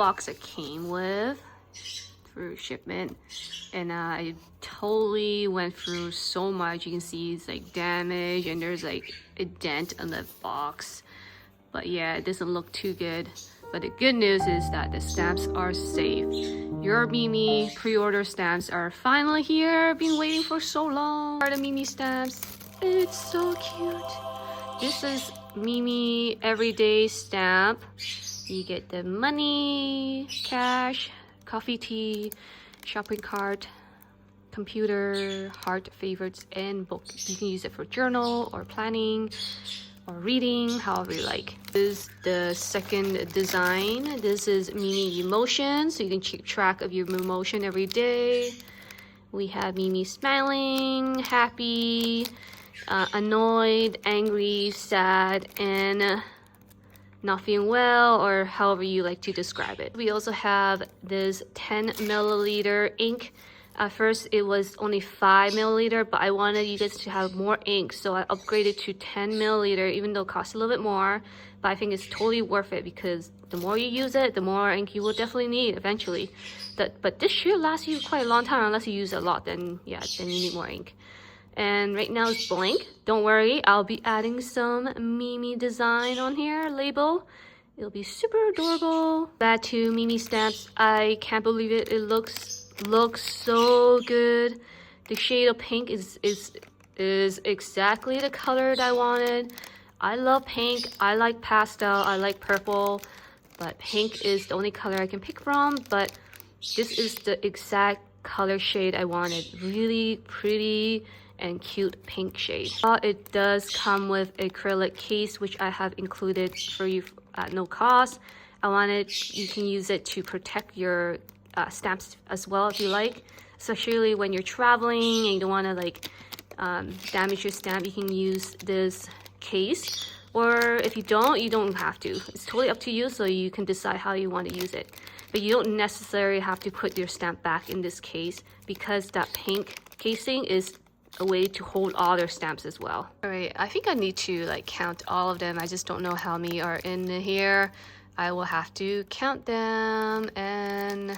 box it came with through shipment, and I totally went through so much. You can see it's like damaged and there's like a dent on the box, but yeah, it doesn't look too good. But the good news is that the stamps are safe. Your Mimi pre-order stamps are finally here. I've been waiting for so long. The Mimi stamps, it's so cute. This is Mimi everyday stamp. You get the money, cash, coffee, tea, shopping cart, computer, heart, favorites, and book. You can use it for journal or planning or reading, however you like. This is the second design. This is Mimi emotion, so you can keep track of your emotion every day. We have Mimi smiling, happy, annoyed, angry, sad, and not feeling well, or however you like to describe it. We also have this 10 milliliter ink. At first it was only 5 milliliter, but I wanted you guys to have more ink, so I upgraded to 10 milliliter, even though it costs a little bit more. But I think it's totally worth it because the more you use it, the more ink you will definitely need eventually. But this should last you quite a long time, unless you use it a lot, then yeah, then you need more ink. And right now it's blank. Don't worry, I'll be adding some Mimi design on here, label. It'll be super adorable. Back to Mimi stamps. I can't believe it. It looks so good. The shade of pink is exactly the color that I wanted. I love pink. I like pastel. I like purple, but pink is the only color I can pick from. But this is the exact color shade I wanted. Really pretty and cute pink shade. It does come with acrylic case, which I have included for you at no cost. You can use it to protect your stamps as well if you like, especially when you're traveling and you don't want to like damage your stamp. You can use this case, or if you don't have to. It's totally up to you, so you can decide how you want to use it. But you don't necessarily have to put your stamp back in this case, because that pink casing is a way to hold all their stamps as well. All right, I think I need to like count all of them. I just don't know how many are in here. I will have to count them and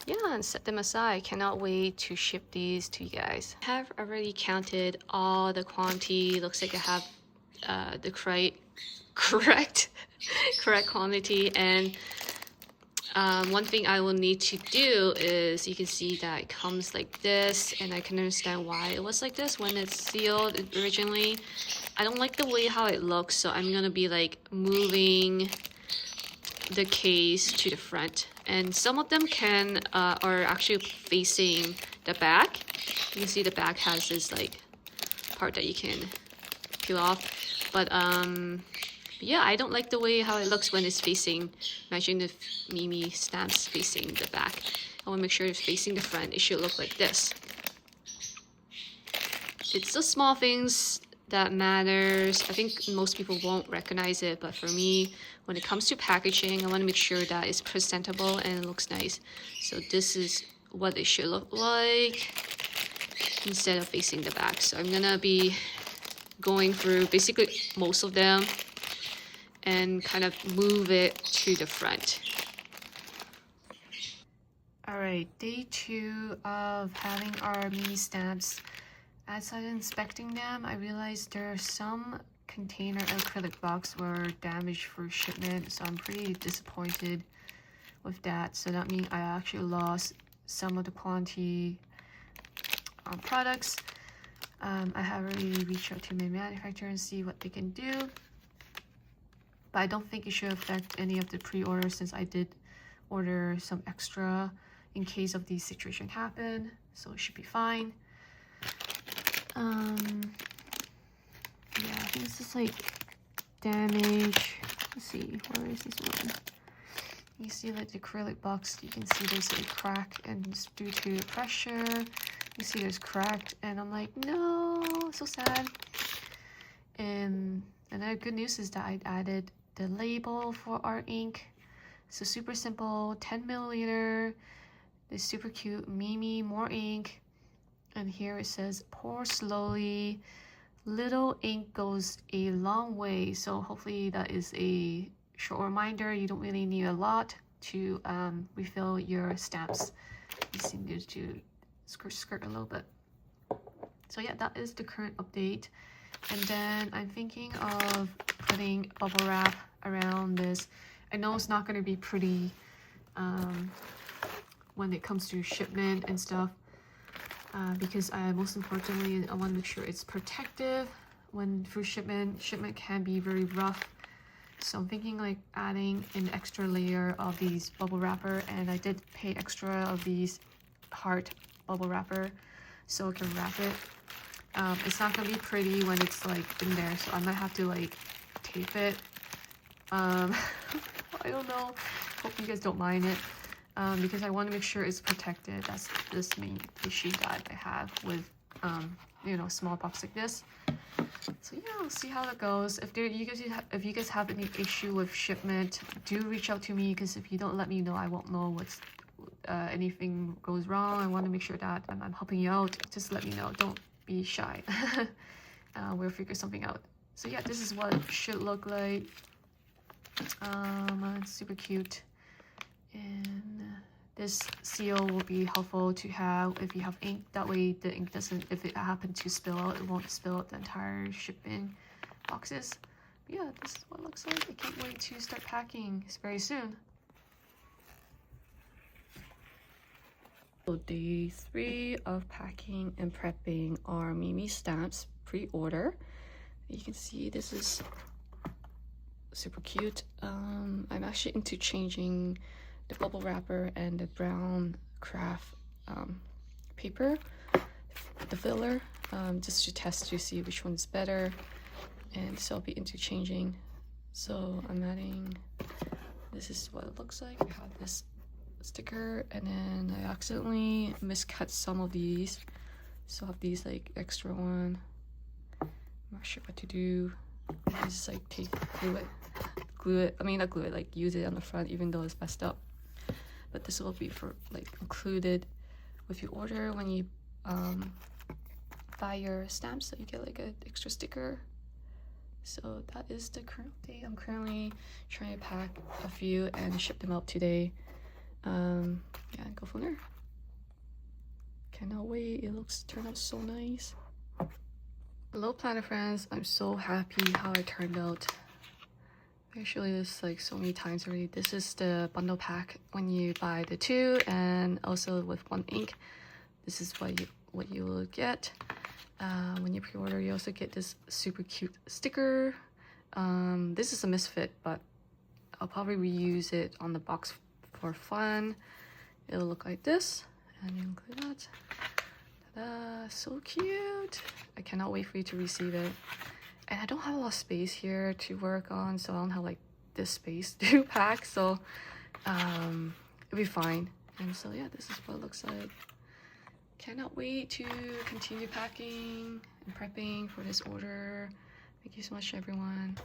yeah, and set them aside. Cannot wait to ship these to you guys. I have already counted all the quantity. Looks like I have the correct quantity. And one thing I will need to do is, you can see that it comes like this, and I can understand why it was like this when it's sealed originally. I don't like the way how it looks, so I'm gonna be like moving the case to the front, and some of them are actually facing the back. You can see the back has this like part that you can peel off, but yeah, I don't like the way how it looks when it's facing. Imagine the Mimi stamps facing the back. I want to make sure it's facing the front. It should look like this. It's the small things that matters. I think most people won't recognize it, but for me, when it comes to packaging, I want to make sure that it's presentable and it looks nice. So this is what it should look like instead of facing the back. So I'm gonna be going through basically most of them and kind of move it to the front. All right, day 2 of having our Mimi stamps. As I was inspecting them, I realized there are some container acrylic box were damaged for shipment, so I'm pretty disappointed with that. So that means I actually lost some of the quantity products. I have already reached out to my manufacturer and see what they can do, but I don't think it should affect any of the pre-orders, since I did order some extra in case of these situation happen, so it should be fine. Yeah, I think this is like damage. Let's see, where is this one? You see like the acrylic box, you can see there's a crack, and it's due to pressure. You see there's cracked, and I'm like, no, so sad. And another good news is that I added the label for our ink. So super simple, 10 milliliter. It's super cute, Mimi, more ink. And here it says, pour slowly. Little ink goes a long way. So hopefully that is a short reminder. You don't really need a lot to refill your stamps. You just need to skirt a little bit. So yeah, that is the current update. And then I'm thinking of putting bubble wrap around this. I know it's not going to be pretty when it comes to shipment and stuff, because most importantly, I want to make sure it's protective when through shipment. Shipment can be very rough. So I'm thinking like adding an extra layer of these bubble wrapper, and I did pay extra of these heart bubble wrapper so I can wrap it. It's not gonna be pretty when it's like in there, so I might have to like tape it. I don't know. Hope you guys don't mind it, because I want to make sure it's protected. That's this main issue that I have with you know, small box like this. So yeah, we'll see how that goes. If you guys have any issue with shipment, do reach out to me, because if you don't let me know, I won't know what's anything goes wrong. I want to make sure that I'm helping you out. Just let me know. Don't be shy. We'll figure something out. So yeah, this is what it should look like. It's super cute, and this seal will be helpful to have if you have ink. That way the ink doesn't, if it happens to spill out, it won't spill out the entire shipping boxes. But yeah, this is what it looks like. I can't wait to start packing very soon. So day 3 of packing and prepping our Mimi stamps pre-order. You can see this is super cute. I'm actually into changing the bubble wrapper and the brown craft paper, the filler, just to test to see which one's better, and so I'll be into changing. So I'm adding, this is what it looks like. I have this sticker, and then I accidentally miscut some of these, so I have these like extra one. I'm not sure what to do. I just like glue it, I mean not glue it, like use it on the front even though it's messed up. But this will be for like included with your order when you buy your stamps, so you get like an extra sticker. So that is the current update. I'm currently trying to pack a few and ship them out today. Yeah, go from there. Cannot wait. It turned out so nice. Hello planner friends, I'm so happy how it turned out. I showed you this like so many times already. This is the bundle pack when you buy the 2, and also with 1 ink. This is what you will get. When you pre-order, you also get this super cute sticker. This is a misfit, but I'll probably reuse it on the box for fun. It'll look like this, and you include that. Ta-da! So cute. I cannot wait for you to receive it. And I don't have a lot of space here to work on, so I don't have like this space to pack, so it'll be fine. And so yeah, this is what it looks like. Cannot wait to continue packing and prepping for this order. Thank you so much, everyone.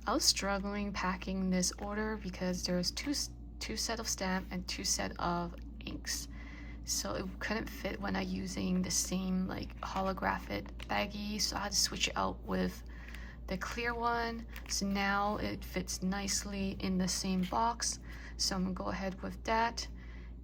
I was struggling packing this order because there's two set of stamp and 2 set of inks, so it couldn't fit when I using the same like holographic baggie, so I had to switch it out with the clear one. So now it fits nicely in the same box, so I'm gonna go ahead with that.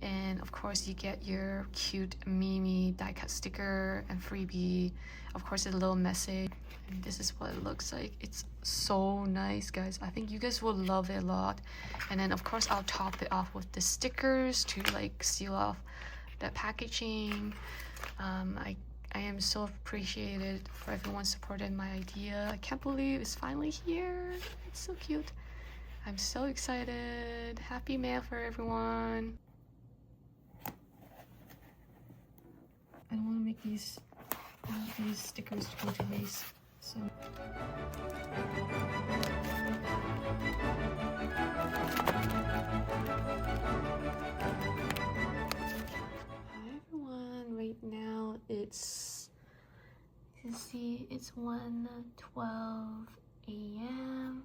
And of course you get your cute Mimi die cut sticker and freebie, of course a little message, and this is what it looks like. It's so nice, guys. I think you guys will love it a lot. And then of course I'll top it off with the stickers to like seal off the packaging. I am so appreciated for everyone supported my idea. I can't believe it's finally here. It's so cute. I'm so excited. Happy mail for everyone. I don't want to make these stickers to go to waste. So hi everyone, right now it's, you can see it's 1:12 a.m.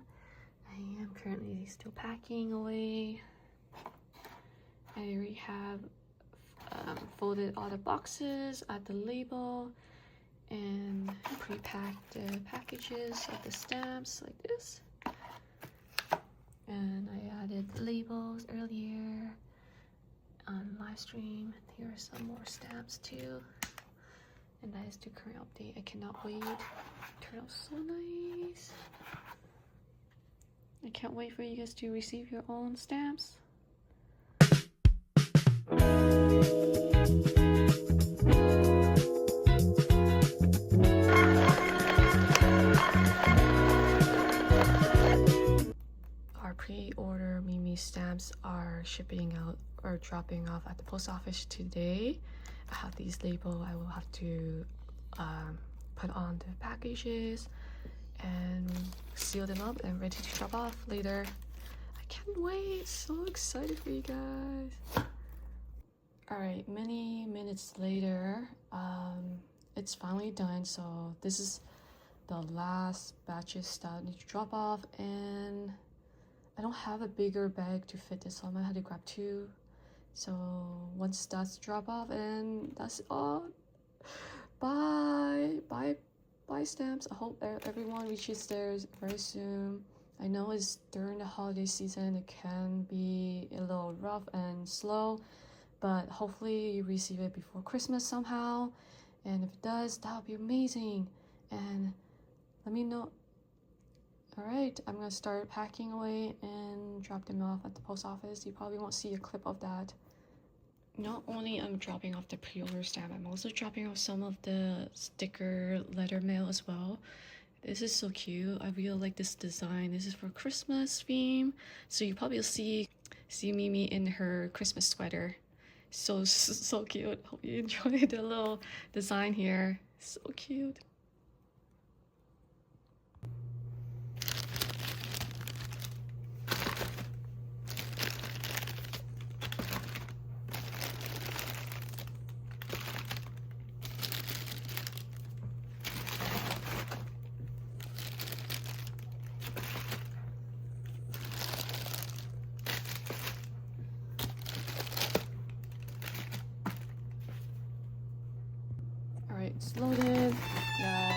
I am currently still packing away. I already have folded all the boxes, add the label, and pre-packed the packages of the stamps like this. And I added the labels earlier on live stream. Here are some more stamps too. And that is the current update. I cannot wait. Turned out so nice. I can't wait for you guys to receive your own stamps. Our pre-order Mimi stamps are shipping out or dropping off at the post office today. I have these labels. I will have to put on the packages and seal them up and ready to drop off later. I can't wait. So excited for you guys. Alright, many minutes later, it's finally done. So this is the last batches that I need to drop off, and I don't have a bigger bag to fit this, so I'm gonna have to grab two. So once that's drop off, and that's all. Bye stamps. I hope everyone reaches theirs very soon. I know it's during the holiday season, it can be a little rough and slow, but hopefully you receive it before Christmas somehow. And if it does, that would be amazing. And let me know. Alright, I'm gonna start packing away and drop them off at the post office. You probably won't see a clip of that. Not only I'm dropping off the pre-order stamp, I'm also dropping off some of the sticker letter mail as well. This is so cute. I really like this design. This is for Christmas theme. So you probably will see Mimi in her Christmas sweater. So cute. Hope you enjoy the little design here. So cute. Alright, it's loaded. Now